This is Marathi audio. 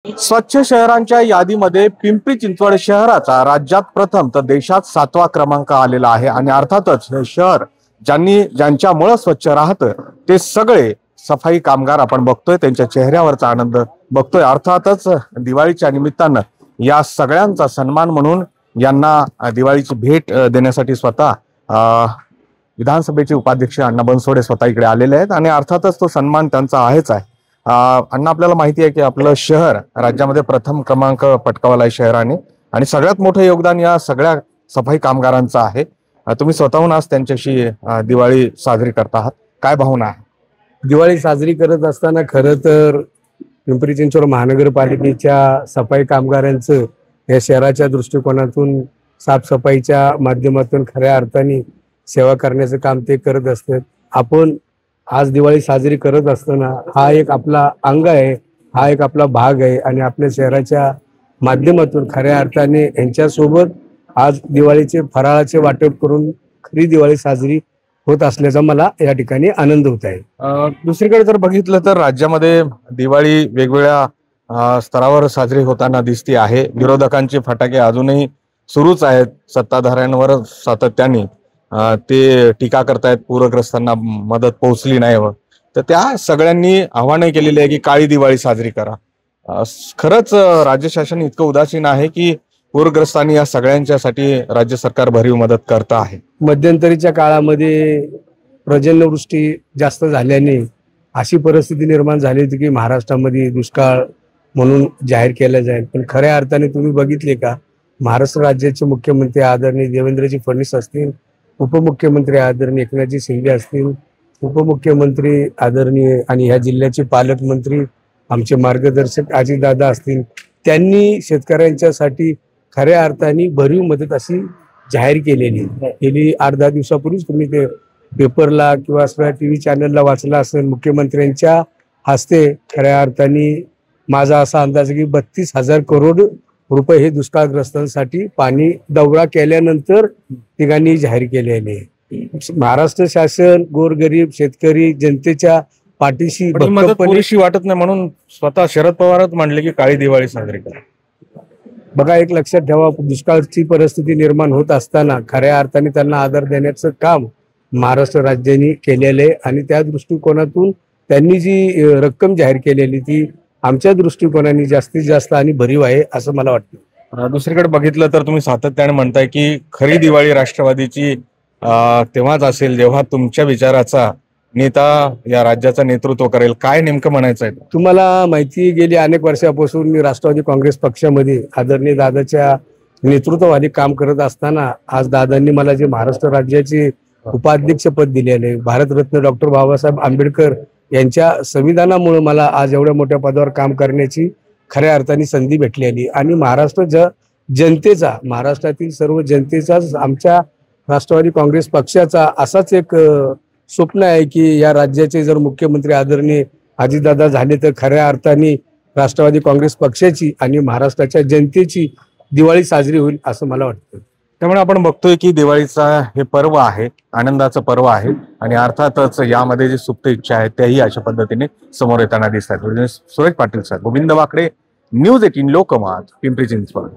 स्वच्छ शहरांच्या यादीमध्ये पिंपरी चिंचवड शहराचा राज्यात प्रथम तर देशात 7वा क्रमांक आलेला आहे। आणि अर्थातच हे शहर ज्यांच्यामुळे स्वच्छ राहतं ते सगळे सफाई कामगार आपण बघतोय, त्यांच्या चेहऱ्यावरचा आनंद बघतोय। अर्थातच दिवाळीच्या निमित्तानं या सगळ्यांचा सन्मान म्हणून यांना दिवाळीची भेट देण्यासाठी स्वतः विधानसभेचे उपाध्यक्ष अण्णा बनसोडे स्वतः इकडे आलेले आहेत आणि अर्थातच तो सन्मान त्यांचा आहेच आहे। अण्णा, आपल्याला माहिती आहे की आपलं शहर राज्यामध्ये प्रथम क्रमांक पटकावला आहे शहराने आणि सगळ्यात मोठं योगदान या सगळ्या सफाई कामगारांचं आहे। तुम्ही स्वतःहून आज त्यांच्याशी दिवाळी साजरी करत आहात, काय भावना आहे? दिवाळी साजरी करत असताना खरं तर पिंपरी चिंचवड महानगरपालिकेच्या सफाई कामगारांचं या शहराच्या दृष्टिकोनातून साफसफाईच्या माध्यमातून खऱ्या अर्थाने सेवा करण्याचं काम ते करत असतात। आपण आज दिवाळी साजरी करत असताना हा एक आपला अंग आहे, हा एक आपला भाग आहे आणि आपल्या शहराच्या माध्यमातून खऱ्या अर्थाने यांच्यासोबत आज दिवाळीचे फराळाचे वाटप करून खरी दिवाळी साजरी होत असल्याचा मला या ठिकाणी आनंद होत आहे। दुसरीकडे जर बघितलं तर राज्यामध्ये दिवाळी वेगवेगळ्या स्तरावर साजरी होताना दिसते आहे। विरोधकांचे फटाके अजूनही सुरूच आहेत, सत्ताधाऱ्यांवर सातत्याने ते टीका करतायत, पूरग्रस्तांना मदत पोहोचली नाही व तर त्या सगळ्यांनी आव्हान केलेले आहे की काळी दिवाळी साजरी करा। खरंच राज्य शासन इतकं उदासीन आहे की पूरग्रस्तांनी या सगळ्यांच्यासाठी राज्य सरकार भरीव मदत करत आहे। मध्यंतरीच्या काळामध्ये पर्जन्यवृष्टी जास्त झाल्याने अशी परिस्थिती निर्माण झाली होती की महाराष्ट्रामध्ये दुष्काळ म्हणून जाहीर केला जाईल, पण खऱ्या अर्थाने तुम्ही बघितले का, महाराष्ट्र राज्याचे मुख्यमंत्री आदरणीय देवेंद्रजी फडणवीस असतील, उपमुख्यमंत्री आदरणीय एकनाथजी शिंदे असतील, उपमुख्यमंत्री आदरणीय आणि ह्या जिल्ह्याचे पालकमंत्री आमचे मार्गदर्शक अजितदादा असतील, त्यांनी शेतकऱ्यांच्यासाठी खऱ्या अर्थाने भरीव मदत अशी जाहीर केलेली गेली 8-10 दिवसापूर्वीच तुम्ही ते पेपरला किंवा TV चॅनलला वाचला असेल। मुख्यमंत्र्यांच्या हस्ते खऱ्या अर्थाने माझा असा अंदाज आहे की 32,000 करोड रुपये हे दुष्काळग्रस्तांसाठी पाणी दौरा केल्यानंतर ठिकाणी जाहीर केलेले आहे। महाराष्ट्र शासन गोरगरीब शेतकरी जनतेच्या पाठीशी मदत पुरेशी वाटत नाही म्हणून स्वतः शरद पवारच म्हणले की काळी दिवाळी साजरी करा। बघा, एक लक्षात ठेवा, दुष्काळाची परिस्थिती निर्माण होत असताना खऱ्या अर्थाने त्यांना आधार देण्याचं काम महाराष्ट्र राज्याने केलेलं आहे आणि त्या दृष्टिकोनातून त्यांनी जी रक्कम जाहीर केलेली ती आमच्या दृष्टिकोनाने जास्तीत जास्त आणि भरीव आहे असं मला वाटतं। दुसरीकडे बघितलं तर तुम्ही सातत्याने म्हणताय की खरी दिवाळी राष्ट्रवादीची तेव्हाच असेल जेव्हा तुमच्या विचाराचा नेता या राज्याचं नेतृत्व करेल, काय नेमकं म्हणायचं आहे? तुम्हाला माहिती, गेली अनेक वर्षापासून मी राष्ट्रवादी काँग्रेस पक्षामध्ये आदरणीय दादाच्या नेतृत्वाखाली काम करत असताना आज दादांनी मला जे महाराष्ट्र राज्याचे उपाध्यक्ष पद दिलेले, भारतरत्न डॉक्टर बाबासाहेब आंबेडकर यांच्या संविधानामुळे मला आज एवढ्या मोठ्या पदावर काम करण्याची खऱ्या अर्थाने संधी भेटलेली आणि महाराष्ट्र जनतेचा, महाराष्ट्रातील सर्व जनतेचाच आमच्या राष्ट्रवादी काँग्रेस पक्षाचा असाच एक स्वप्न आहे की या राज्याचे जर मुख्यमंत्री आदरणीय अजितदादा झाले तर खऱ्या अर्थाने राष्ट्रवादी काँग्रेस पक्षाची आणि महाराष्ट्राच्या जनतेची दिवाळी साजरी होईल असं मला वाटतं। त्यामुळे आपण बघतोय की दिवाळीचा हे पर्व आहे, आनंदाचं पर्व आहे आणि अर्थातच यामध्ये जी सुप्त इच्छा आहे त्याही अशा पद्धतीने समोर येताना दिसतात। सुरेश पाटील सर, गोविंद वाकडे, न्यूज 18 लोकमत, पिंपरी चिंचवड।